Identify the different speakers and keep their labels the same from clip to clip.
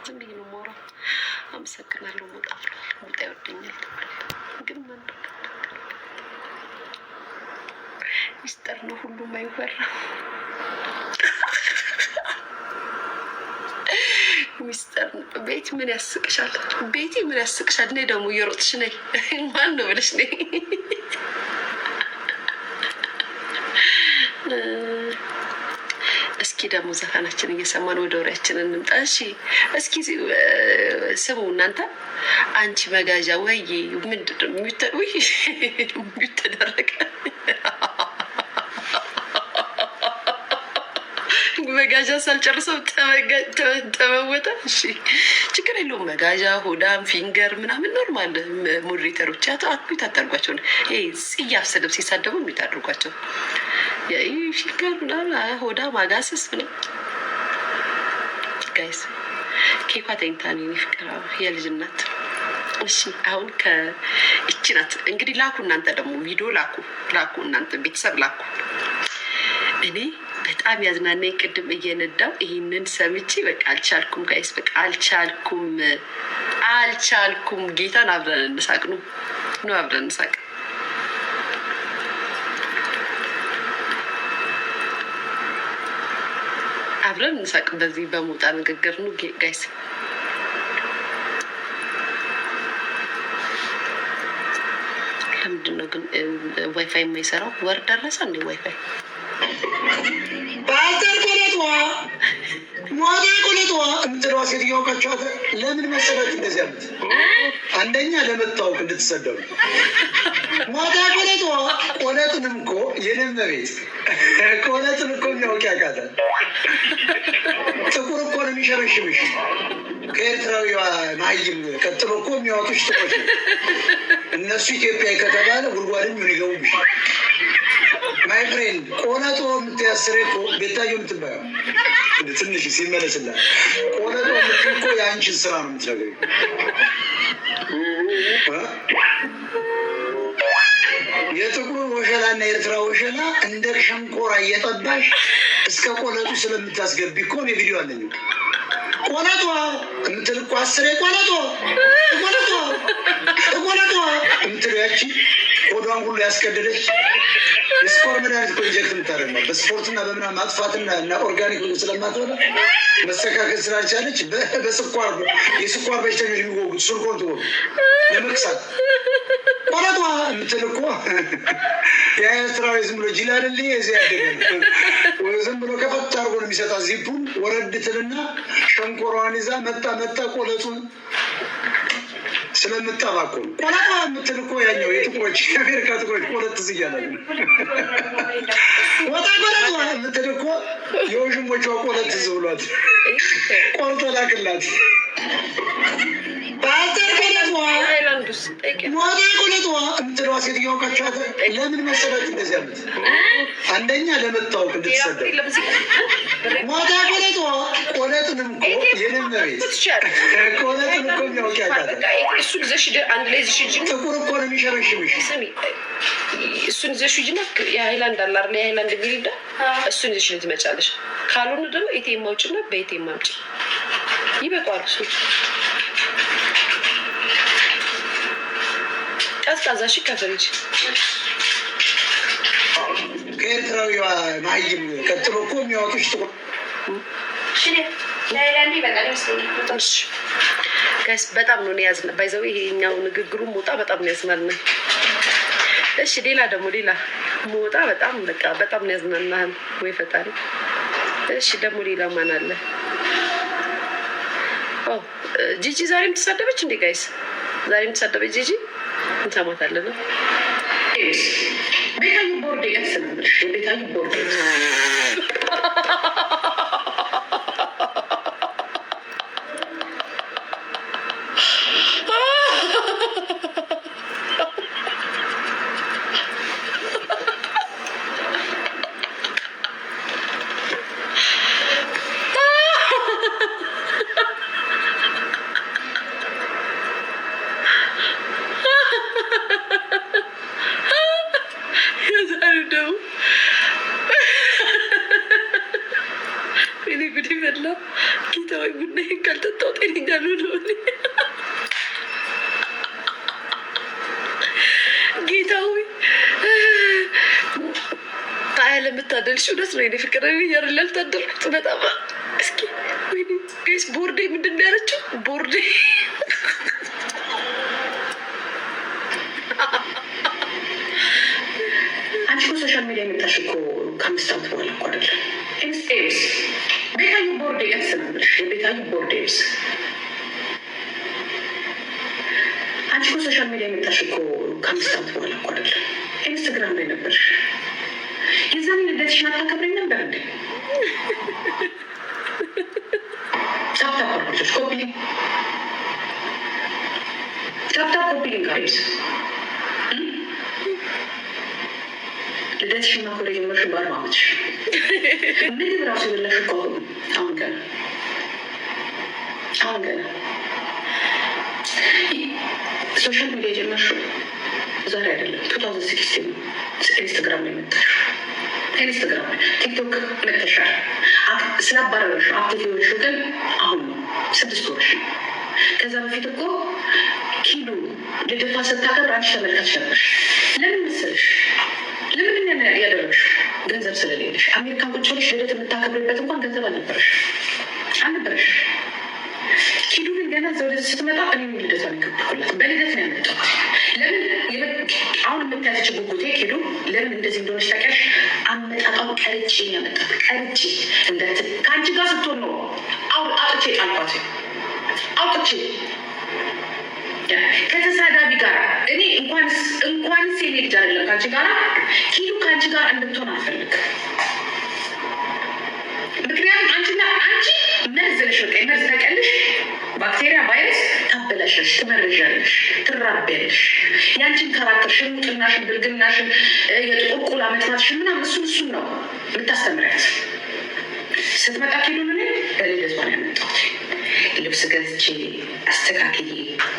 Speaker 1: ዝም ብዬ ነው የማወራው። አመሰግናለሁ። ሞጣ ብሏል። ሞጣ ይወደኛል ግን ምን ሚስጥር ነው፣ ሁሉም አይወራም። ሚስጥር ቤቲ ምን ያስቅሻል? ቤቲ ምን ያስቅሻል? እኔ ደግሞ እየሮጥሽ ነይ ማን ነው ብለሽ ነይ። እስኪ ደግሞ ዘፈናችን እየሰማን ወደ ወሬያችን እንምጣ። እሺ እስኪ ስሙ እናንተ። አንቺ መጋዣ ወይ ምንድን ነው የሚተደረገ? መጋዣ ሳልጨርሰው ተመወጠ። እሺ ችግር የለውም። መጋዣ፣ ሆዳም፣ ፊንገር ምናምን ኖርማል። ሞዴሬተሮች አትሚት አታርጓቸው። ይሄ ጽያፍ ስድብ ሲሳደቡ ሚት አድርጓቸው። ፊንገር ምናምን ሆዳም አጋስስ ምናምን ጋይስ ኬኳ ተኝታኒ ፍቅር የልጅነት። እሺ አሁን ከእቺ ናት እንግዲህ ላኩ። እናንተ ደግሞ ቪዲዮ ላኩ እናንተ ቤተሰብ ላኩ። እኔ በጣም ያዝናናኝ ቅድም እየነዳው ይህንን ሰምቼ በቃ አልቻልኩም ጋይስ፣ በቃ አልቻልኩም። ጌታን አብረን እንሳቅ ነው አብረን እንሳቅ። አብረን እንሳቅ በዚህ በሞጣ ንግግር ነው ጋይስ። ለምንድን ነው ግን ዋይፋይ የማይሰራው? ወር ደረሰ እንዴ ዋይፋይ? ሞዴ ቁልጧ የምትለዋ ሴትዮዋ ቀቻት። ለምን መሰላችሁ እንደዚህ ያሉት? አንደኛ ለመታወቅ እንድትሰደቡ። ሞዴ ቁልጧ ቆለጥንም እኮ የለመ ቤት ቆለጥን እኮ የሚያውቅ ያውቃታል። ጥቁር እኮ ነው የሚሸረሽምሽ። ከኤርትራዊዋ ማይም ቀጥሎ እኮ የሚያወጡሽ ጥቆች ነው እነሱ። ኢትዮጵያ ከተባለ ጉድጓድም ይገቡብሽ። ማይ ፍሬንድ ቆለጦ የምትያስሬ እኮ ቤታዮ የምትባየው ትንሽ ሲመለስላት ቆለጦ የምትል እኮ የአንቺን ስራ ነው የምትነግሪው። የጥቁር ወሸላና የኤርትራ ወሸላ እንደ ሸንኮራ እየጠባሽ እስከ ቆለጡ ስለምታስገቢ እኮ ነው ቪዲዮ አለኝ። ቆለጦ የምትል እኮ አስሬ ቆለጦ የምትል ያቺ ሆዷን ሁሉ ያስቀደደች የስኳር መድኃኒት እኮ ኢንጀክት የምታደርግ ነው። በስፖርትና በምናምን ማጥፋትና እና ኦርጋኒክ ሁሉ ስለማትሆነ መስተካከል ስላልቻለች የስኳር በሽተኞች የሚወጉት ሱልኮን ትወጉ ለመቅሳት ቆለጧ የምትል እኮ የኤርትራዊ ዝም ብሎ ጅል አይደል? የዚህ ያደገ ነው። ዝም ብሎ ከፈት አድርጎ ነው የሚሰጣት። ዚፑን ወረድትልና ሸንኮሯን ይዛ መጣ ቆለጡን ስለምጠባቁ ቆለጧ የምትል እኮ ያኛው የጥቁሮች የአሜሪካ ጥቁሮች ቆለጥ ዝያለ ወጣ ቆለጧ የምትል እኮ የውሽሞቿ ቆለጥ ዝ ብሏት ቆርጦ ላክላት። ሞዴ ቁልጧ የምትለዋ ሴትዮዋ ቀቻት። ለምን መሰላችሁ እንደዚህ ያሉት? አንደኛ ለመታወቅ እንድትሰደቡ። ሞዴ ቁልጧ ቆለጥንም እኮ የለመ ቤት ቆለጥን እኮ የሚያውቅ ያውቃታል። ጥቁር እኮ ነው የሚሸረሽምሽ።
Speaker 2: እሱን ይዘሽ ሂጂና የሀይላንድ አለ አይደል? የሀይላንድ ግሪዳ እሱን ይዘሽ ትመጫለሽ። ካልሆነ ደግሞ ኤቲኤም አውጪና በኤቲኤም አምጪ። ይበቃዋል እሱ ቀዝቃዛ ሺ ከፍሪጅ
Speaker 1: ከኤርትራዊዋ ማይም ቀጥሎ እኮ የሚያወጡሽ ጥቁር
Speaker 2: ጋይስ በጣም ነው ያዝና ባይዘው ይሄኛው ንግግሩ ሞጣ በጣም ነው ያዝናና። እሺ ሌላ ሞጣ በጣም በቃ በጣም ነው ያዝናናል ወይ ፈጣሪ። እሺ ደግሞ ሌላ ማን አለ? ጂጂ ዛሬም ተሳደበች እንዴ ጋይስ? ዛሬም ተሳደበች ጂጂ። እንሰማታለን።
Speaker 1: ቤታዩ ቦርድ ያስነብር ቤታዩ ቦርድ
Speaker 2: ጤነኛ ልሆን ጌታዊ ለምታደልሽ እውነት ነው። ኔ ፍቅር ያርላ ልታደልኩት በጣም እስኪ ወይኔ ጋይስ ቦርዴ ምንድን ነው ያለችው? ቦርዴ
Speaker 3: አንቺ እኮ ሶሻል ሚዲያ የመጣሽ እኮ ከ5 ዓመት በኋላ እኮ አይደለም። ኤምስ ቤታዩ ቦርዴ ያስነብርሽ የቤታዩ ቦርዴስ አንቺ እኮ ሶሻል ሚዲያ የመጣሽ እኮ ከ5 ዓመት በኋላ እኮ አይደለም። ኢንስታግራም ላይ ነበርሽ። የዛኔ ልደትሽን አታከብረኝ ነበር እንዴ? ታፕታፕ አርጎች ኮፒ ታፕታፕ ኮፒ ሊንካሪስ ልደትሽን ማክበር የጀመርሽ በ40 ዓመትሽ ምግብ ራሱ የበላሽ እኮ አሁን ገና ሶሻል ሚዲያ የጀመርሽው ዛሬ አይደለም። 2016 ኢንስታግራም ላይ መጣሽ። ኢንስታግራም ላይ ቲክቶክ መተሻል ስላባረረሽ አክቲቭ የሆንሽው ግን አሁን ነው 6 ወርሽ። ከዛ በፊት እኮ ኪዱ ልደቷ ስታከብር አንቺ ተመልካች ነበርሽ። ለምን መሰለሽ? ለምን ያደረግሽ? ገንዘብ ስለሌለሽ። አሜሪካን ቁጭ ብለሽ ልደት የምታከብርበት እንኳን ገንዘብ አልነበረሽ። ኪዱ ግን ገና እዛ ወደዚህ ስትመጣ እኔ ልደቷን የከበርኩላት በልደት ነው ያመጣሁት። ለምን አሁን የምታያቸው ጉጉቴ ኪዱ ለምን እንደዚህ እንደሆነች ታውቂያለሽ? አመጣጣው ቀርጬ ያመጣት ቀርጬ ከአንቺ ጋር ስትሆን ነው አውጥቼ ጣልኳት። አውጥቼ ከተሳዳቢ ጋር እኔ እንኳንስ የኔ ልጅ አይደለም ከአንቺ ጋር ኪዱ ከአንቺ ጋር እንድትሆን አልፈልግ። ምክንያቱም አንቺ መርዝ ነሽ። በቃ መርዝ ታውቂያለሽ። ባክቴሪያ ቫይረስ ታበላሸሽ፣ ትመርዣለሽ፣ ትራቢያለሽ። ያንቺን ካራክተር ሽሙጥናሽን፣ ብልግናሽን፣ የጥቁር ቁላ መጥፋትሽን ምናምን እሱን ነው የምታስተምሪያት። ስትመጣ ኪዱን እኔ በልደቷን ያመጣሁት ልብስ ገዝቼ አስተካክዬ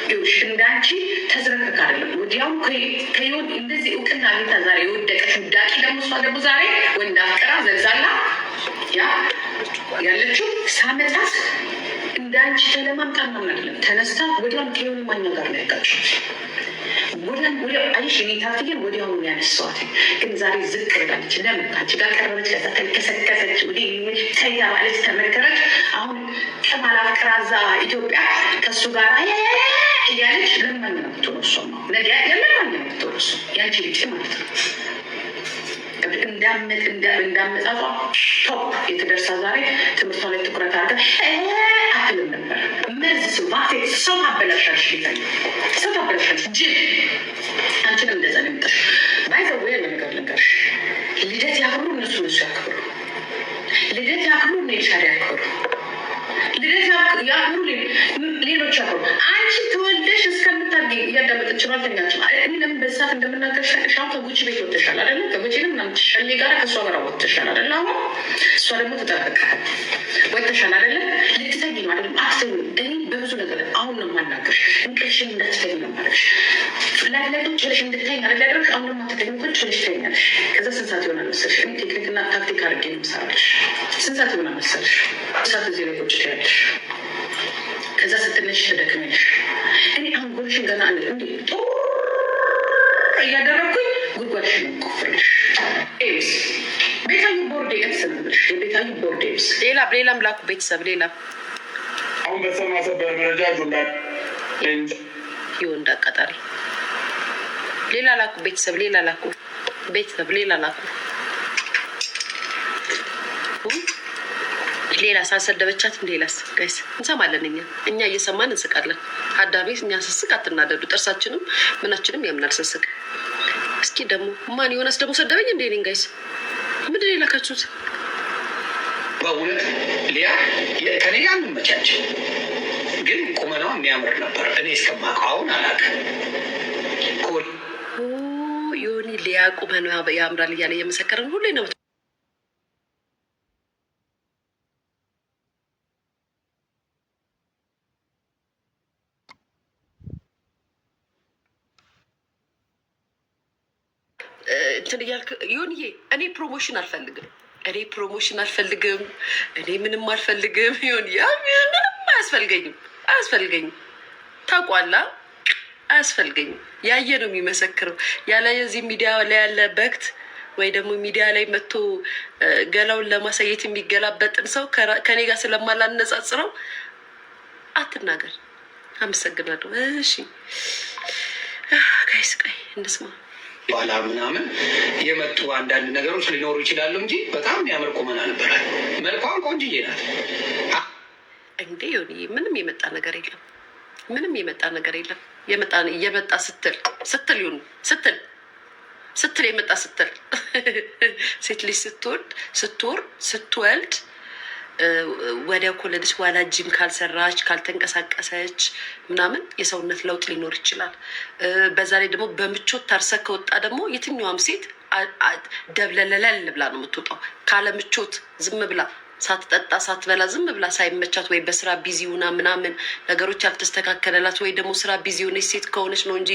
Speaker 3: ይኸውልሽ፣ እንዳንቺ ተዝረከክ አይደለም። ወዲያው ከይሆን እንደዚህ እውቅና አግኝታ ዛሬ የወደቀች ውዳቂ ደግሞ እሷ ደግሞ ዛሬ ወንድ አፍቅራ ዘልዛላ ያለችው ሳመጣት እንዳንቺ ተለማምጣ ምናምን አይደለም። ተነስታ ወዲያውኑ ከሆኑ ማኛ ጋር ነው ያጋጭት። ወዲያው አይሽ እኔ ታትዬን ወዲያውኑ ያነሳዋት። ግን ዛሬ ዝቅ ብላለች። ለምን አንቺ ጋር ቀረበች? ከሰከሰች ወዲ ተያ ማለት ተመከረች። አሁን ቀማላ ፍቅራዛ ኢትዮጵያ ከሱ ጋር እያለች ለማን ነው የምትወርሱ? ነገ ለማን ነው የምትወርሱ? ያንቺ ልጅ ማለት ነው። እንዳመጣጧ ቶፕ የተደርሳ ዛሬ ትምህርቷ ላይ ትኩረት አድርጋ አትልም ነበር። መርዝ ሰው ታበላሻለሽ፣ ሰው ታበላሻለሽ። ጅል አንቺንም እንደዛ ነው የምጠሽ። ባይዘው ነገር ልንገርሽ፣ ልደት ያክብሩ እነሱ ያክብሩ። ልደት ያክብሩ ኔልሻድ ያክብሩ። ልደት ያክብሩ ሌሎች ያክብሩ። አንቺ ተወልደሽ እስከምታድጊ እያዳመጠች ነው። አልተኛችም። እኔ ለምን በሳት እንደምናገር ሻው ከጉቺ ቤት ወጥተሻል አይደለ? ከጉቺንም ናምትሸሌ ጋር ከእሷ ጋር ወጥተሻል አይደለ? አሁን እሷ ደግሞ ትጠብቅ ወጥተሻል አይደለ? ልትተኝ ነው አይደለም? አትተኝ። እኔ በብዙ ነገር አሁን ነው የማናገርሽ። እንቅልሽን እንዳትተኝ ነው ማለሽ። ፍላግ ላይ ቁጭ ብለሽ እንድተኝ አይደለ ያደረግሽ? አሁን ደግሞ አትተኝ፣ ቁጭ ብለሽ ትተኛለሽ። ከዛ ስንት ሰዓት ይሆናል መሰለሽ? እኔ ቴክኒክና ታክቲክ አድርጌ ነው የምሰራልሽ። ስንት ሰዓት ይሆናል መሰለሽ? ሰዓት እዚህ ላይ ቁጭ ትያለሽ። ከዛ ስትነሽ ተደክመሽ እኔ አንጎልሽን ገና እንዲ እያደረግኩኝ ጉድጓድሽን ቆፍርልሽ። ኤምስ ቤታዩ ቦርዴ ስንብልሽ የቤታዩ ቦርዴ ኤምስ
Speaker 2: ሌላም ላኩ ቤተሰብ ሌላም
Speaker 4: አሁን በሰማሰበር መረጃ
Speaker 2: ይሁን እንዳቃጣሪ ሌላ ላኩ ቤተሰብ ሌላ ላኩ ሌላ ሳሰደበቻትም ሌላስ ጋይስ እንሰማለን። እኛ እየሰማን እንስቃለን። አዳሜ እኛ ስስቅ አትናደዱ። ጥርሳችንም ምናችንም ያምናል ስስቅ። እስኪ ደግሞ ማን የሆነስ ደግሞ ሰደበኝ እንዴ? እኔን ጋይስ ምንድን የላካችሁት?
Speaker 1: በእውነት ሊያ ከኔ ጋር እንመቻቸው፣ ግን ቁመናው የሚያምር ነበር። እኔ እስከማውቀው አሁን አላውቅም።
Speaker 2: ዮኒ ሊያ ቁመናው ያምራል እያለ እየመሰከረ ሁሌ ነው። እንትን እያልክ ዮኒዬ፣ እኔ ፕሮሞሽን አልፈልግም። እኔ ምንም አልፈልግም። ዮኒ ምንም አያስፈልገኝም። ታውቋላ አያስፈልገኝም። ያየ ነው የሚመሰክረው። ያለ የዚህ ሚዲያ ላይ ያለ በክት ወይ ደግሞ ሚዲያ ላይ መጥቶ ገላውን ለማሳየት የሚገላበጥን ሰው ከኔ ጋር ስለማላነጻጽረው አትናገር። አመሰግናለሁ። እሺ ጋይስ ቆይ እንስማ።
Speaker 5: በኋላ ምናምን የመጡ አንዳንድ ነገሮች ሊኖሩ ይችላሉ እንጂ በጣም የሚያምር ቁመና ነበራል። መልኳም ቆንጅዬ ናት።
Speaker 2: እንዴ ሆኒ ምንም የመጣ ነገር የለም። ምንም የመጣ ነገር የለም። የመጣ ስትል ይሁን ስትል የመጣ ስትል ሴት ልጅ ስትወልድ ወዲያው ከወለደች በኋላ ጂም ካልሰራች ካልተንቀሳቀሰች ምናምን የሰውነት ለውጥ ሊኖር ይችላል። በዛ ላይ ደግሞ በምቾት ታርሰ ከወጣ ደግሞ የትኛዋም ሴት ደብለለለል ብላ ነው የምትወጣው። ካለ ምቾት ዝም ብላ ሳትጠጣ ሳትበላ ዝም ብላ ሳይመቻት ወይ በስራ ቢዚ ሆና ምናምን ነገሮች ያልተስተካከለላት ወይ ደግሞ ስራ ቢዚ ሆነች ሴት ከሆነች ነው እንጂ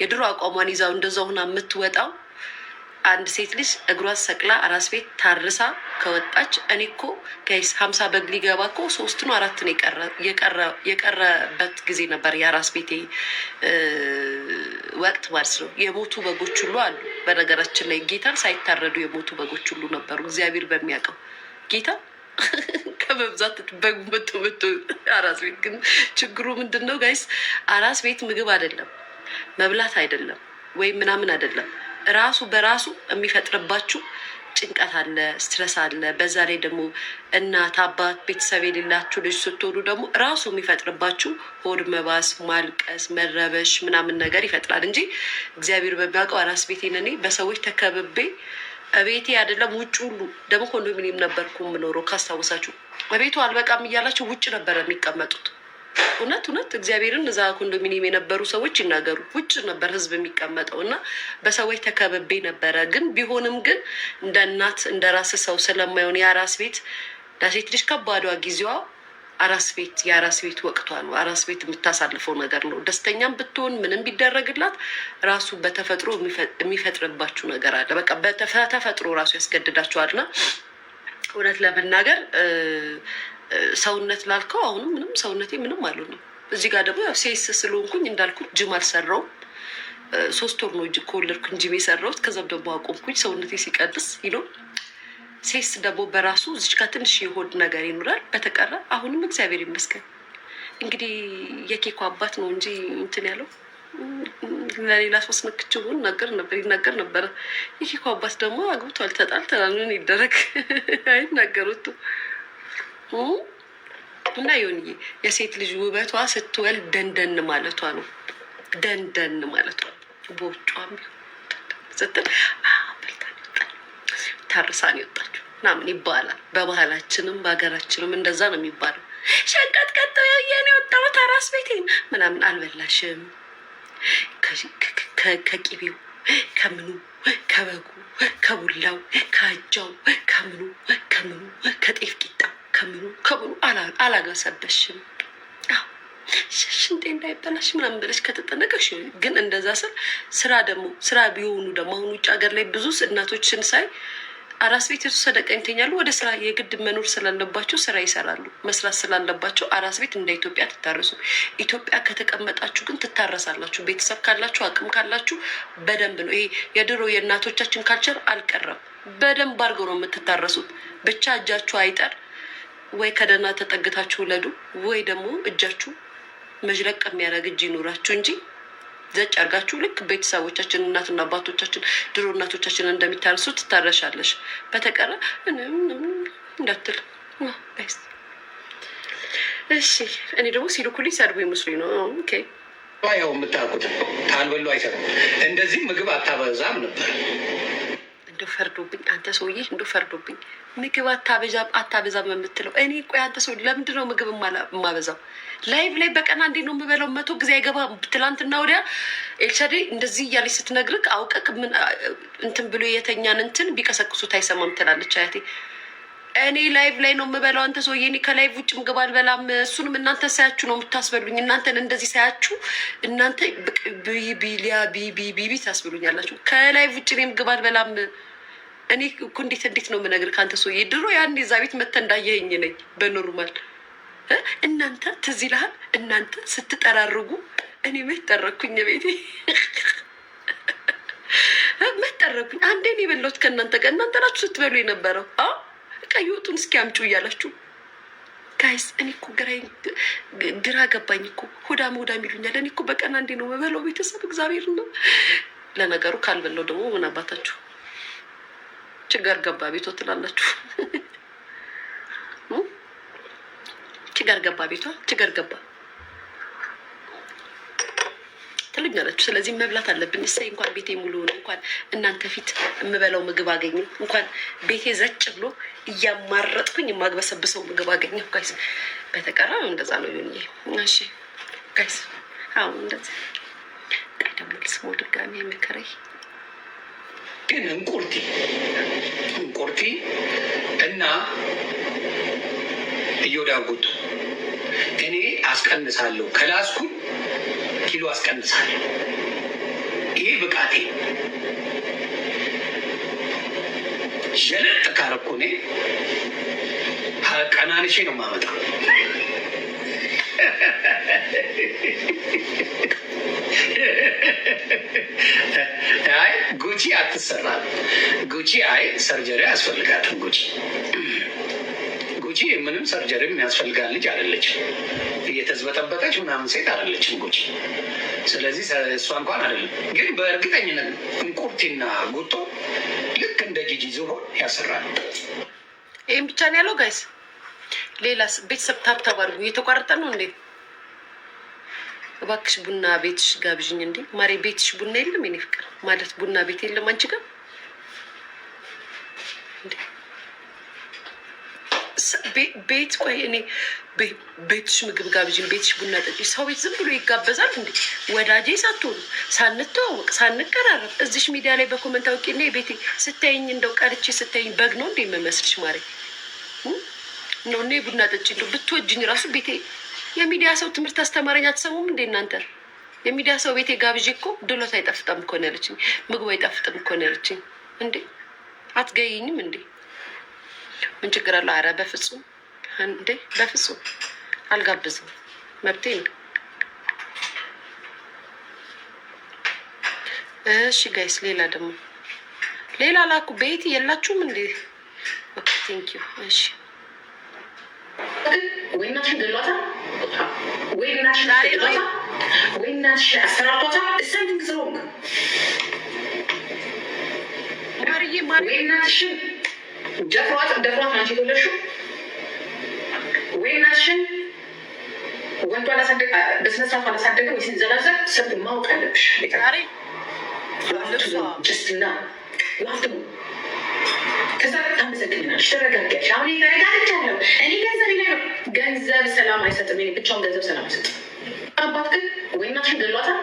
Speaker 2: የድሮ አቋሟን ይዛው እንደዛ ሆና የምትወጣው። አንድ ሴት ልጅ እግሯን ሰቅላ አራስ ቤት ታርሳ ከወጣች እኔ እኮ ጋይስ 50 በግ ሊገባ እኮ 3 ነው 4 ነው የቀረበት ጊዜ ነበር። የአራስ ቤቴ ወቅት ማለት ነው። የሞቱ በጎች ሁሉ አሉ። በነገራችን ላይ ጌታን ሳይታረዱ የሞቱ በጎች ሁሉ ነበሩ። እግዚአብሔር በሚያውቀው ጌታ ከመብዛት በጉ መቶ አራስ ቤት ግን ችግሩ ምንድን ነው ጋይስ? አራስ ቤት ምግብ አይደለም መብላት አይደለም ወይም ምናምን አይደለም። ራሱ በራሱ የሚፈጥርባችሁ ጭንቀት አለ፣ ስትረስ አለ። በዛ ላይ ደግሞ እናት አባት ቤተሰብ የሌላችሁ ልጅ ስትሆኑ ደግሞ ራሱ የሚፈጥርባችሁ ሆድ መባስ፣ ማልቀስ፣ መረበሽ ምናምን ነገር ይፈጥራል እንጂ እግዚአብሔር በሚያውቀው አራስ ቤቴን እኔ በሰዎች ተከብቤ ቤቴ አይደለም ውጭ ሁሉ ደግሞ ኮንዶሚኒየም ነበርኩ የምኖረው ካስታወሳችሁ። በቤቱ አልበቃም እያላችሁ ውጭ ነበረ የሚቀመጡት። እውነት እግዚአብሔርን እዛ ኮንዶሚኒየም የነበሩ ሰዎች ይናገሩ። ውጭ ነበር ህዝብ የሚቀመጠው እና በሰዎች ተከብቤ ነበረ። ግን ቢሆንም ግን እንደ እናት እንደ ራስ ሰው ስለማይሆን የአራስ ቤት ለሴት ልጅ ከባዷ ጊዜዋ አራስ ቤት የአራስ ቤት ወቅቷ ነው። አራስ ቤት የምታሳልፈው ነገር ነው። ደስተኛም ብትሆን ምንም ቢደረግላት ራሱ በተፈጥሮ የሚፈጥርባችሁ ነገር አለ። በቃ በተፈጥሮ ራሱ ያስገድዳችኋልና እውነት ለመናገር ሰውነት ላልከው አሁንም ምንም ሰውነቴ ምንም አልሆነም። እዚህ ጋር ደግሞ ያው ሴስ ስለሆንኩኝ እንዳልኩት ጅም አልሰራውም። 3 ወር ነው ከወለድኩኝ ጅም የሰራሁት። ከዛም ደግሞ አቆምኩኝ ሰውነቴ ሲቀንስ ይሎ ሴስ ደግሞ በራሱ እዚች ጋር ትንሽ የሆድ ነገር ይኖራል። በተቀረ አሁንም እግዚአብሔር ይመስገን። እንግዲህ የኬኩ አባት ነው እንጂ እንትን ያለው ለሌላ ሶስት ነክችውን ይናገር ነበረ። የኬኩ አባት ደግሞ አግብቷል፣ ተጣልተናል፣ ምን ይደረግ አይናገሩት እና ዮኒዬ የሴት ልጅ ውበቷ ስትወልድ ደንደን ማለቷ ነው። ደንደን ማለቷ ቦጫም ስትል ታርሳን ይወጣችሁ ምናምን ይባላል። በባህላችንም በሀገራችንም እንደዛ ነው የሚባለው። ሸንቀጥቀጥ የኔ ወጣሁት አራስ ቤቴን ምናምን አልበላሽም። ከቂቤው ከምኑ ከበጉ ከቡላው ከአጃው ከምኑ ከጤፍ ቂጣው ከምኑ አላገሰበሽም። ሽንጤ እንዳይበላሽ ምናምን ብለሽ ከተጠነቀሽ ግን እንደዛ ስል ስራ ቢሆኑ ደግሞ አሁን ውጭ ሀገር ላይ ብዙ እናቶችን ሳይ አራስ ቤት የተወሰደ ቀን ይተኛሉ። ወደ ስራ የግድ መኖር ስላለባቸው ስራ ይሰራሉ። መስራት ስላለባቸው አራስ ቤት እንደ ኢትዮጵያ ትታረሱ። ኢትዮጵያ ከተቀመጣችሁ ግን ትታረሳላችሁ። ቤተሰብ ካላችሁ አቅም ካላችሁ በደንብ ነው። ይሄ የድሮ የእናቶቻችን ካልቸር አልቀረም። በደንብ አድርገው ነው የምትታረሱት። ብቻ እጃችሁ አይጠር። ወይ ከደህና ተጠግታችሁ ውለዱ፣ ወይ ደግሞ እጃችሁ መዥለቅ የሚያደርግ እጅ ይኑራችሁ እንጂ ዘጭ አርጋችሁ ልክ ቤተሰቦቻችን እናትና አባቶቻችን ድሮ እናቶቻችን እንደሚታረሱ ትታረሻለሽ። በተቀረ እንዳትል። እሺ እኔ ደግሞ ሲልኩልኝ ሰድቡ ይመስሉኝ ነው። ኦኬ
Speaker 5: ያው የምታውቁት ካልበሉ አይሰራም። እንደዚህ ምግብ አታበዛም ነበር።
Speaker 2: እንደው ፈርዶብኝ አንተ ሰውዬ፣ እንደው ፈርዶብኝ ምግብ አታበዛም የምትለው እኔ። ቆይ አንተ ሰው ለምንድን ነው ምግብ የማበዛው? ላይቭ ላይ በቀን አንዴ ነው የምበላው። 100 ጊዜ አይገባም። ትላንትና ወዲያ ኤልሻዴ እንደዚህ እያለች ስትነግርህ አውቀቅ ምን እንትን ብሎ የተኛን እንትን ቢቀሰቅሱት አይሰማም ትላለች አያቴ። እኔ ላይቭ ላይ ነው የምበላው። አንተ ሰውዬ እኔ ከላይቭ ውጭ ምግብ አልበላም። እሱንም እናንተ ሳያችሁ ነው የምታስበሉኝ። እናንተን እንደዚህ ሳያችሁ እናንተ ቢቢ ታስብሉኛላችሁ። ከላይቭ ውጭ እኔ ምግብ አልበላም። እኔ እኮ እንዴት ነው የምነግርህ ከአንተ ሰውዬ። ድሮ ያን እዛ ቤት መተህ እንዳየኸኝ ነኝ በኖርማል እናንተ ትዝ ይልሃል? እናንተ ስትጠራርጉ እኔ መች ጠረኩኝ? ቤቴ መች ጠረኩኝ? አንዴ ነው የበላሁት ከእናንተ ጋር። እናንተ ናችሁ ስትበሉ የነበረው። ቀይ ወጡን እስኪ አምጩ እያላችሁ ጋይስ። እኔ እኮ ግራ ገባኝ እኮ። ሆዳም ይሉኛል። እኔ እኮ በቀን አንዴ ነው የምበላው ቤተሰብ። እግዚአብሔር ነው። ለነገሩ ካልበላው ደግሞ ምን አባታችሁ ችግር ገባ ቤቶ ትላላችሁ። ችግር ገባ ቤቷ ችግር ገባ ትልኛላችሁ። ስለዚህ መብላት አለብኝ። እሰይ እንኳን ቤቴ ሙሉ ነው። እንኳን እናንተ ፊት የምበላው ምግብ አገኘ። እንኳን ቤቴ ዘጭ ብሎ እያማረጥኩኝ የማግበሰብሰው ምግብ አገኘ። ጋይስ በተቀራ እንደዛ ነው ይሁን። እሺ ጋይስ አሁን እንደዛ ቀደም ልስሞ ድጋሚ መከረይ
Speaker 5: ግን እንቁርቲ እና እዮዳጉት እኔ አስቀንሳለሁ ከላስኩኝ ኪሎ አስቀንሳለሁ። ይሄ ብቃቴ ሸለጥ ካረኩ እኔ ቀናንሼ ነው የማመጣው። አይ ጉቺ አትሰራም። ጉቺ ሰርጀሪ አያስፈልጋትም። ጉቺ ምንም ሰርጀሪ የሚያስፈልጋት ልጅ አይደለችም። እየተዝበጠበጠች ምናምን ሴት አይደለችም ጉቺ። ስለዚህ እሷ እንኳን አይደለም። ግን በእርግጠኝነት እንቁርቲና ጉቶ ልክ እንደ ጂጂ ዝሆን ያሰራል።
Speaker 2: ይህም ብቻ ነው ያለው ጋይስ። ሌላስ ቤተሰብ ታብታብ አድርጉ። እየተቋረጠ ነው እንዴ? እባክሽ ቡና ቤትሽ ጋብዥኝ። እንዴ ማሬ ቤትሽ ቡና የለም? የኔ ፍቅር ማለት ቡና ቤት የለም አንቺ ጋር? ቤት ቆይ እኔ ቤትሽ ምግብ ጋብዥኝ፣ ቤትሽ ቡና ጠጪ። ሰው ቤት ዝም ብሎ ይጋበዛል እንዴ? ወዳጄ ሳትሆኑ ሳንተዋወቅ ሳንቀራረብ እዚሽ ሚዲያ ላይ በኮመንት አውቄ ና ቤቴ ስታይኝ እንደው ቀርቼ ስታይኝ በግ ነው እንዴ የምመስልሽ? ማሬ ነው እኔ ቡና ጠጪ እንደው ብትወጅኝ ራሱ ቤቴ የሚዲያ ሰው ትምህርት አስተማረኝ። አትሰሙም እንዴ እናንተ? የሚዲያ ሰው ቤቴ ጋብዤ እኮ ድሎት አይጠፍጠም እኮ ነው ያለችኝ። ምግቡ አይጠፍጥም እኮ ነው ያለችኝ። እንዴ አትገይኝም እንዴ? ምን ችግር አለው? አረ በፍጹም እንዴ በፍጹም አልጋብዝም፣ መብቴ ነው። እሺ ጋይስ ሌላ ደግሞ ሌላ ላኩ። ቤት የላችሁም እንዴ? ኦኬ ቴንክ ዩ። እሺ
Speaker 3: ወይ እናትሽን ገሏታል፣ ወይ እናትሽን ገሏታል፣ ወይ እናትሽን አሰራቷታል። ሰምቲንግ ኢዝ ሮንግ። ወይ እናትሽን ደፍሯት ናቸው የተወለድሽው። ወይ እናትሽን ወንዱ አላሳደገ በስነስርዓቱ አላሳደገ ወይ ሲንዘላዘል ሰብ ማወቅ አለብሽ። ጅስትና ሀብት ከዛ ታመሰግናለሽ፣ ተረጋጋሽ። አሁን ተረጋግቻለሁ እኔ ገንዘብ ላይ ነው። ገንዘብ ሰላም አይሰጥም። ብቻውን ገንዘብ ሰላም አይሰጥም። አባት ግን ወይ እናትሽን ገሏታል።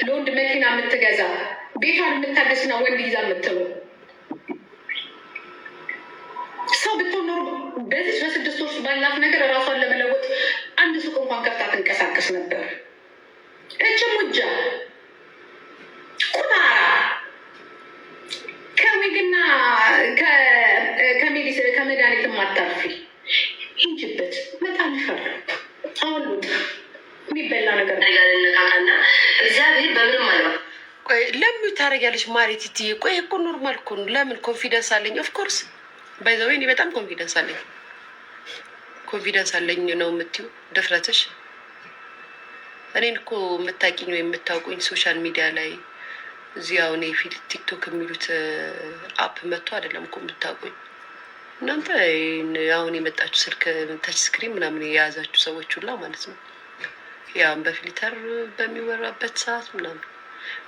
Speaker 3: ለወንድ መኪና የምትገዛ ቤቷን የምታደስና ወንድ ይዛ የምትለው ሰው ብትሆን ኖሮ በዚህ በ6 ወር ባላት ነገር ራሷን ለመለወጥ አንድ ሱቅ እንኳን ከፍታ ትንቀሳቀስ ነበር። ሙጃ ቁጣራ ከዊግና ከመድኃኒት ማታርፊ ሂጅበት መጣልሻለሁ። አሁን የሚበላ ነገር ነቃቃና እግዚአብሔር በምንም አለ።
Speaker 2: ቆይ ለምን ታደርጊያለሽ ማሬት? ትዬ ቆይ እኮ ኖርማል እኮ ነው። ለምን ኮንፊደንስ አለኝ። ኦፍኮርስ ባይ ዘ ወይ እኔ በጣም ኮንፊደንስ አለኝ ነው የምትይው ድፍረትሽ። እኔን እኮ የምታውቂኝ ወይ የምታውቁኝ ሶሻል ሚዲያ ላይ እዚህ አሁን የፊት ቲክቶክ የሚሉት አፕ መጥቶ አይደለም እኮ የምታውቁኝ እናንተ። አሁን የመጣችሁ ስልክ ታች ስክሪን ምናምን የያዛችሁ ሰዎች ሁላ ማለት ነው። ያም በፊልተር በሚወራበት ሰዓት ምናምን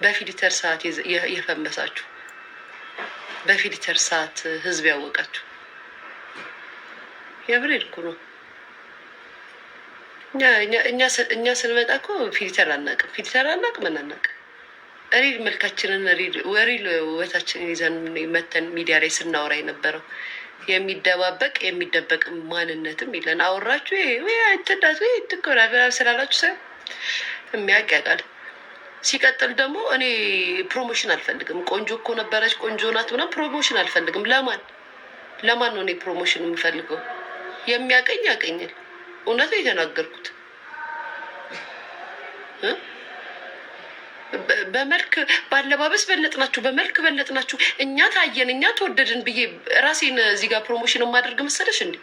Speaker 2: በፊልተር ሰዓት የፈመሳችሁ በፊልተር ሰዓት ህዝብ ያወቃችሁ የብሬድ እኮ ነው። እኛ ስንመጣ እኮ ፊልተር አናውቅም፣ ምን አናውቅም። ሪል መልካችንን ሪል ውበታችንን ይዘን መተን ሚዲያ ላይ ስናወራ የነበረው የሚደበቅ ማንነትም የለን። አወራችሁ ትዳት ትኮራ ስላላችሁ ሰው የሚያውቅ ያውቃል። ሲቀጥል ደግሞ እኔ ፕሮሞሽን አልፈልግም። ቆንጆ እኮ ነበረች ቆንጆ ናት ምናምን ፕሮሞሽን አልፈልግም። ለማን ነው እኔ ፕሮሞሽን የምፈልገው? የሚያቀኝ ያቀኛል። እውነት የተናገርኩት በመልክ ባለባበስ በለጥናችሁ፣ በመልክ በለጥናችሁ፣ እኛ ታየን፣ እኛ ተወደድን ብዬ ራሴን እዚህ ጋር ፕሮሞሽን የማደርግ መሰለሽ እንዴ?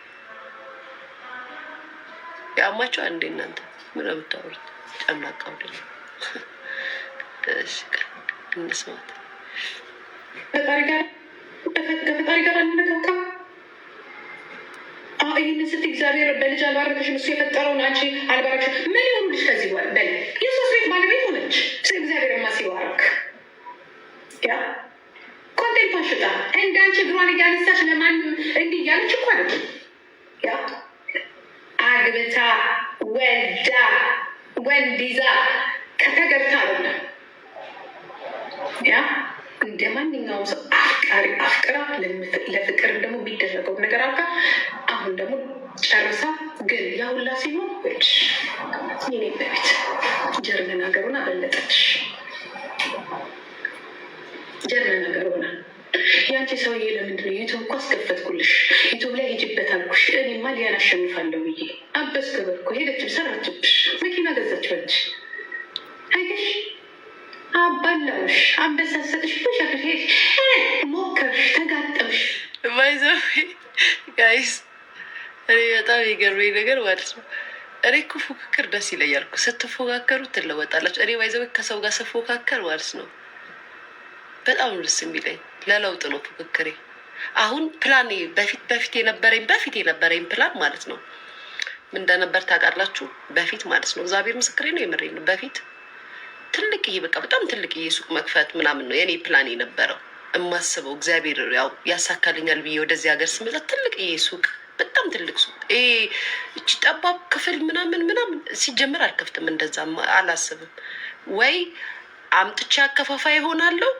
Speaker 2: ያማቸው አንዴ እናንተ ምን የምታወሩት ጨምላቃውደ እንስማት።
Speaker 3: ከፈጣሪ ጋር አንነካካ። ይህን ስት እግዚአብሔር በልጅ አልባረከሽም፣ እሱ የፈጠረውን አንቺ አልባረክሽ። ምን ይሆኑልሽ ከዚህ በኋላ? በል የሶስት ቤት ባለቤት ሆነች። እግዚአብሔር ማ ሲባረክ ያ ኮንቴንቷን ሽጣ እንደ አንቺ እግሯን እያነሳች ለማንም እንዲህ እያለች እኮ አለ ያ አግብታ ወልዳ ወንድ ይዛ ከተገብታ አለ ያ እንደ ማንኛውም ሰው አፍቃሪ አፍቅራ ለፍቅር ደግሞ የሚደረገው ነገር አልካ። አሁን ደግሞ ጨርሳ ግን ያሁላ ሲሆን ወች ይኔ በቤት ጀርመን ሀገሩን አበለጠች። ጀርመን ሀገሩና ያንቺ ሰውዬ ለምንድን ነው ዩቱብ እኮ አስከፈትኩልሽ፣ ዩቱብ ላይ ሄጅበት አልኩሽ፣ እኔማ ሊያን አሸንፋለሁ ብዬ አበስ ገበር እኮ ሄደችም ሰራችብሽ፣ መኪና ገዛች በልሽ አይገሽ አባላሽ አንበሳሰጥሽ ብሻሽ ሞከርሽ ተጋጠምሽ።
Speaker 2: ባይዘው ጋይስ እኔ በጣም የገርመኝ ነገር ማለት ነው። እኔ እኮ ፉክክር ደስ ይለኛል እኮ ስትፎካከሩ ትለወጣላችሁ። እኔ ባይዘው ከሰው ጋር ስፎካከር ማለት ነው በጣም ደስ የሚለኝ ለለውጥ ነው ፉክክሬ። አሁን ፕላን በፊት የነበረኝ ፕላን ማለት ነው ምን እንደነበር ታውቃላችሁ? በፊት ማለት ነው እግዚአብሔር ምስክሬ ነው የምሬን ነው በፊት ትልቅዬ በቃ በጣም ትልቅዬ ሱቅ መክፈት ምናምን ነው የኔ ፕላን የነበረው። የማስበው እግዚአብሔር ያው ያሳካልኛል ብዬ ወደዚህ ሀገር ስመጣ ትልቅዬ ሱቅ፣ በጣም ትልቅ ሱቅ። እቺ ጠባብ ክፍል ምናምን ሲጀምር አልከፍትም፣ እንደዛ አላስብም። ወይ አምጥቼ አከፋፋይ ይሆናለሁ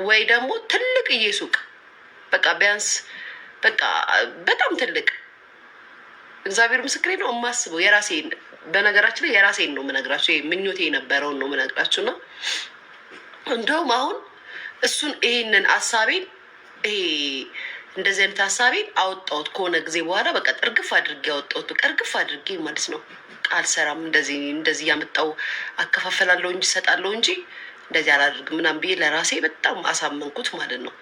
Speaker 2: ወይ ደግሞ ትልቅዬ ሱቅ በቃ ቢያንስ በቃ በጣም ትልቅ እግዚአብሔር ምስክሬ ነው የማስበው የራሴን። በነገራችን ላይ የራሴን ነው የምነግራችሁ፣ ምኞቴ የነበረውን ነው የምነግራችሁ። እና እንደውም አሁን እሱን ይሄንን ሀሳቤን እንደዚህ አይነት ሀሳቤን አወጣሁት ከሆነ ጊዜ በኋላ በቃ እርግፍ አድርጌ አወጣሁት። በቃ እርግፍ አድርጌ ማለት ነው ቃል ሰራም እንደዚህ ያመጣው አከፋፈላለሁ እንጂ እሰጣለሁ እንጂ እንደዚህ አላደርግም ምናምን ብዬ ለራሴ በጣም አሳመንኩት ማለት ነው።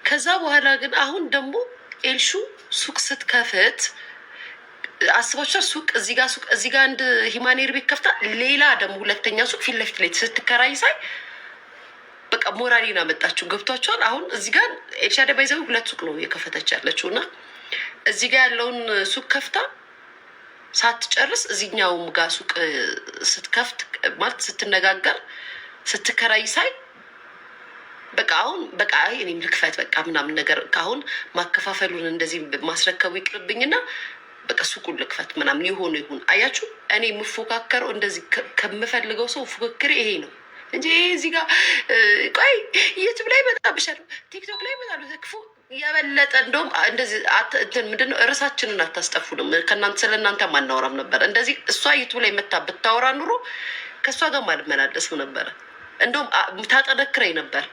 Speaker 2: ከዛ በኋላ ግን አሁን ደግሞ ኤልሹ ሱቅ ስትከፍት አስባችኋል? ሱቅ እዚህ ጋር አንድ ሂማኔር ቤት ከፍታ ሌላ ደግሞ ሁለተኛ ሱቅ ፊት ለፊት ላይ ስትከራይ ሳይ በቃ ሞራሌን አመጣችሁ። ገብቷችኋል? አሁን እዚህ ጋር ኤልሻዳይ ባይዘው ሁለት ሱቅ ነው የከፈተች ያለችው እና እዚህ ጋር ያለውን ሱቅ ከፍታ ሳትጨርስ እዚህኛውም ጋር ሱቅ ስትከፍት ማለት ስትነጋገር ስትከራይ ሳይ በቃ አሁን በቃ እኔም ልክፈት በቃ ምናምን ነገር ከአሁን ማከፋፈሉን እንደዚህ ማስረከቡ ይቅርብኝና በቃ ሱቁን ልክፈት ምናምን ይሁን። አያችሁ እኔ የምፎካከረው እንደዚህ ከምፈልገው ሰው ፉክክር ይሄ ነው እንጂ እዚህ ጋር ቆይ ዩቱብ ላይ በጣም ብሻለሁ፣ ቲክቶክ ላይ በጣም ክፉ የበለጠ እንደውም እንደዚህ ምንድነው እርሳችንን አታስጠፉንም። ስለ እናንተ ማናወራም ነበር። እንደዚህ እሷ ዩቱብ ላይ መታ ብታወራ ኑሮ ከእሷ ጋር ማልመላለስም ነበረ። እንደውም ታጠነክረኝ ነበር።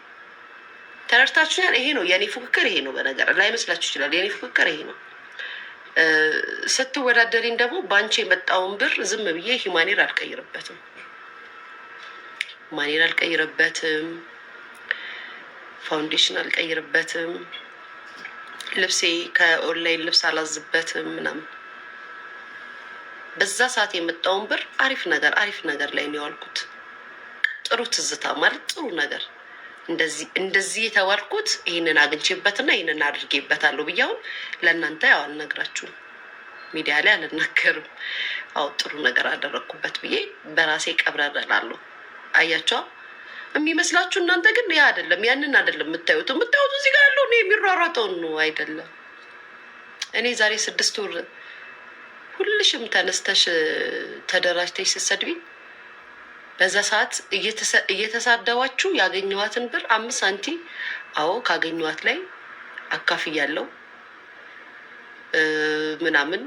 Speaker 2: ተረድታችሁኛል? ይሄ ነው የኔ ፉክክር፣ ይሄ ነው። በነገር ላይመስላችሁ ይችላል። የኔ ፉክክር ይሄ ነው። ስትወዳደሪኝ ደግሞ በአንቺ የመጣውን ብር ዝም ብዬ ሂማኔር አልቀይርበትም፣ ፋውንዴሽን አልቀይርበትም፣ ልብሴ ከኦንላይን ልብስ አላዝበትም ምናምን። በዛ ሰዓት የመጣውን ብር አሪፍ ነገር ላይ ነው ያዋልኩት። ጥሩ ትዝታ ማለት ጥሩ ነገር እንደዚህ የተባልኩት ይህንን አግኝቼበትና ይህንን አድርጌበታለሁ ብዬ አሁን ለእናንተ ያው አልነግራችሁም፣ ሚዲያ ላይ አልናገርም። አዎ ጥሩ ነገር አደረግኩበት ብዬ በራሴ ቀብረላለሁ። አያቸዋ የሚመስላችሁ እናንተ ግን ያ አይደለም፣ ያንን አይደለም የምታዩት እዚህ ጋር ያለው የሚሯሯጠውን ነው አይደለም። እኔ ዛሬ 6 ወር ሁልሽም ተነስተሽ ተደራጅተሽ ስትሰድቢኝ በዛ ሰዓት እየተሳደባችሁ ያገኘኋትን ብር 5 ሳንቲም አዎ ካገኘኋት ላይ አካፍያለሁ ምናምን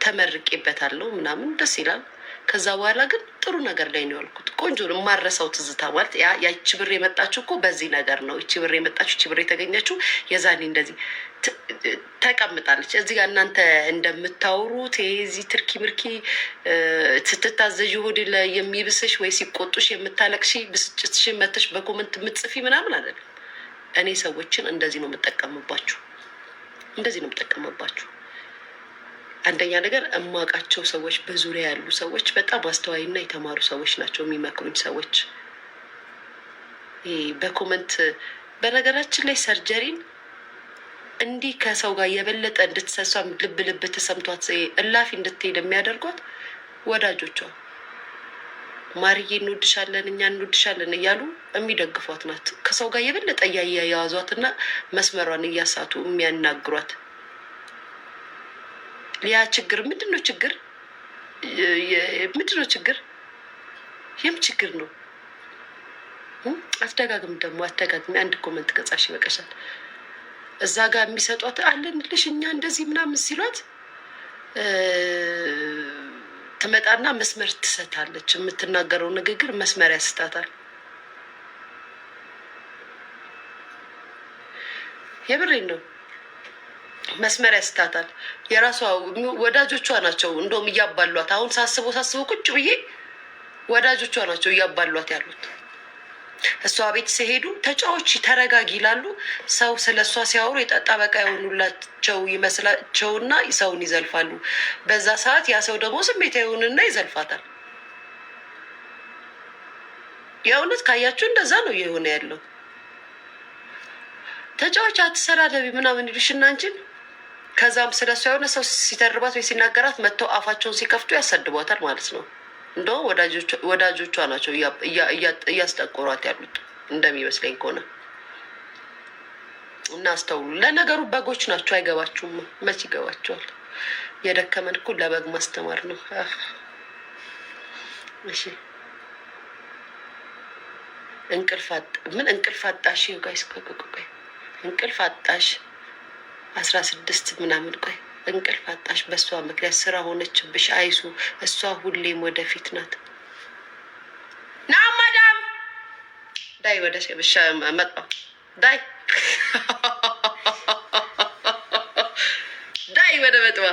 Speaker 2: ተመርቄበታለሁ ምናምን ደስ ይላል። ከዛ በኋላ ግን ጥሩ ነገር ላይ ነው ያልኩት። ቆንጆ ነው የማረሳው ትዝታ ማለት ያቺ ብር የመጣችው እኮ በዚህ ነገር ነው። እቺ ብር የመጣችው እቺ ብር የተገኘችው የዛኔ እንደዚህ ተቀምጣለች። እዚህ ጋር እናንተ እንደምታወሩት የዚህ ትርኪ ምርኪ ስትታዘዥ ሆድ ላይ የሚብስሽ ወይ ሲቆጡሽ የምታለቅሺ ብስጭትሽ መተሽ በኮመንት የምትጽፊ ምናምን አይደለም። እኔ ሰዎችን እንደዚህ ነው የምጠቀምባችሁ፣ እንደዚህ ነው የምጠቀምባችሁ። አንደኛ ነገር እማውቃቸው ሰዎች በዙሪያ ያሉ ሰዎች በጣም አስተዋይና የተማሩ ሰዎች ናቸው የሚመክሩኝ ሰዎች። በኮመንት በነገራችን ላይ ሰርጀሪን እንዲህ ከሰው ጋር የበለጠ እንድትሰሷ ልብ ልብ ተሰምቷት እላፊ እንድትሄድ የሚያደርጓት ወዳጆቿ ማርዬ እንወድሻለን እኛ እንወድሻለን እያሉ የሚደግፏት ናት። ከሰው ጋር የበለጠ እያያያዟትና መስመሯን እያሳቱ የሚያናግሯት ሊያ ችግር ምንድነው? ችግር ምንድነው? ችግር ይህም ችግር ነው። አትደጋግም ደግሞ አትደጋግሚ። አንድ ኮመንት ከጻፍሽ ይበቃሻል። እዛ ጋር የሚሰጧት አለንልሽ እኛ እንደዚህ ምናምን ሲሏት ትመጣና መስመር ትሰታለች። የምትናገረው ንግግር መስመር ያስታታል። የብሬን ነው። መስመር ያስታታል። የራሷ ወዳጆቿ ናቸው እንደውም እያባሏት። አሁን ሳስበው ቁጭ ብዬ ወዳጆቿ ናቸው እያባሏት ያሉት። እሷ ቤት ሲሄዱ ተጫዎች ተረጋጊ ይላሉ። ሰው ስለ እሷ ሲያወሩ ጠበቃ የሆኑላቸው ይመስላቸውና ሰውን ይዘልፋሉ። በዛ ሰዓት ያ ሰው ደግሞ ስሜት የሆንና ይዘልፋታል። የእውነት ካያችሁ እንደዛ ነው የሆነ ያለው። ተጫዎች አትሰዳደቢ ምናምን ይሉሽና አንቺን ከዛም ስለሱ የሆነ ሰው ሲተርባት ወይ ሲናገራት መጥተው አፋቸውን ሲከፍቱ ያሰድቧታል ማለት ነው። እንደውም ወዳጆቿ ናቸው እያስጠቆሯት ያሉት እንደሚመስለኝ ከሆነ። እና አስተውሉ። ለነገሩ በጎች ናቸው፣ አይገባችሁም። መች ይገባቸዋል? የደከመን እኮ ለበግ ማስተማር ነው። እሺ እንቅልፍ አጣሽ ጋይስ? ቆይ እንቅልፍ አጣሽ 16 ምናምን ቆይ እንቅልፍ አጣሽ በእሷ ምክንያት ስራ ሆነችብሽ። አይሱ እሷ ሁሌም ወደፊት ናት። ና ማዳም ዳይ ወደ ብሻ መጣ ዳይ ዳይ ወደ መጥባ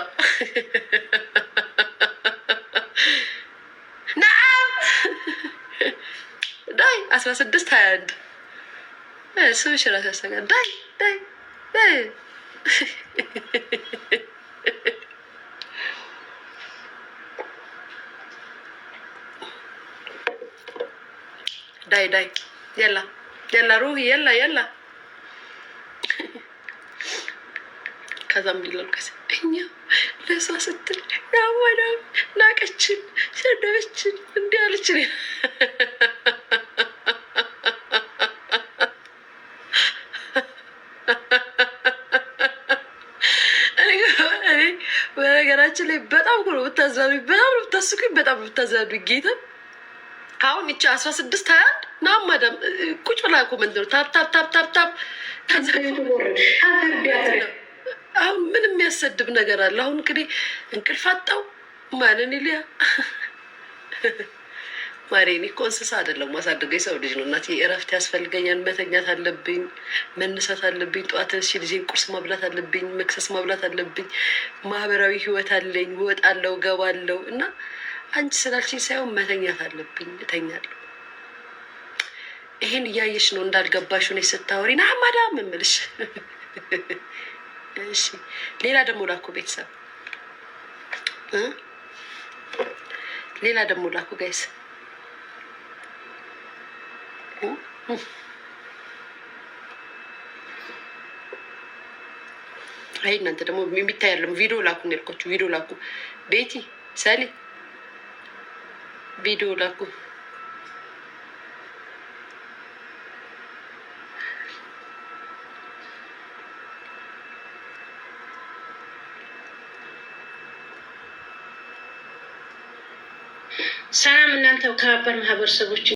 Speaker 2: ና ዳይ 16 21 ስምሽ ራስ ያሰጋል። ዳይ ዳይ ዳይ ዳይ ዳይ የላ የላ ሩህ የላ የላ ከዛም ቢላል ከሰ እኛ ለሷ ስትል ያወራ ናቀችን፣ ሰደበችን፣ እንዲህ አለችን። በነገራችን ላይ በጣም ነው ብታዛቢ፣ በጣም ነው ብታስቁኝ፣ በጣም ነው ብታዛቢ ጌታ። አሁን ይቺ 16 21 ና ማዳም ቁጭ ብላ ኮመንት ነው ታፕ ታፕ ታፕ ታፕ ታፕ። አሁን ምን የሚያሰድብ ነገር አለ? አሁን እንግዲህ እንቅልፍ አጣው ማንን ይልያ ማሬኒ እኮ እንስሳ አይደለም ማሳደገው የሰው ልጅ ነው። እናቴ እረፍት ያስፈልገኛል፣ መተኛት አለብኝ፣ መነሳት አለብኝ፣ ጠዋት እሺ ልጄን ቁርስ ማብላት አለብኝ፣ መክሰስ ማብላት አለብኝ፣ ማህበራዊ ህይወት አለኝ፣ እወጣለሁ ገባለሁ። እና አንቺ ስላልሽኝ ሳይሆን መተኛት አለብኝ፣ እተኛለሁ። ይሄን እያየሽ ነው እንዳልገባሽ ሆነሽ ስታወሪ ና ማዳም እምልሽ። እሺ ሌላ ደግሞ ላኩ ቤተሰብ፣ ሌላ ደግሞ ላኩ ጋይስ። አይ እናንተ ደግሞ የሚታያለም ቪዲዮ ላኩ ነው ያልኳችሁ። ቪዲዮ ላኩ ቤቲ ሰሊ ቪዲዮ ላኩ።
Speaker 3: ሰላም እናንተ ከባበር ማህበረሰቦች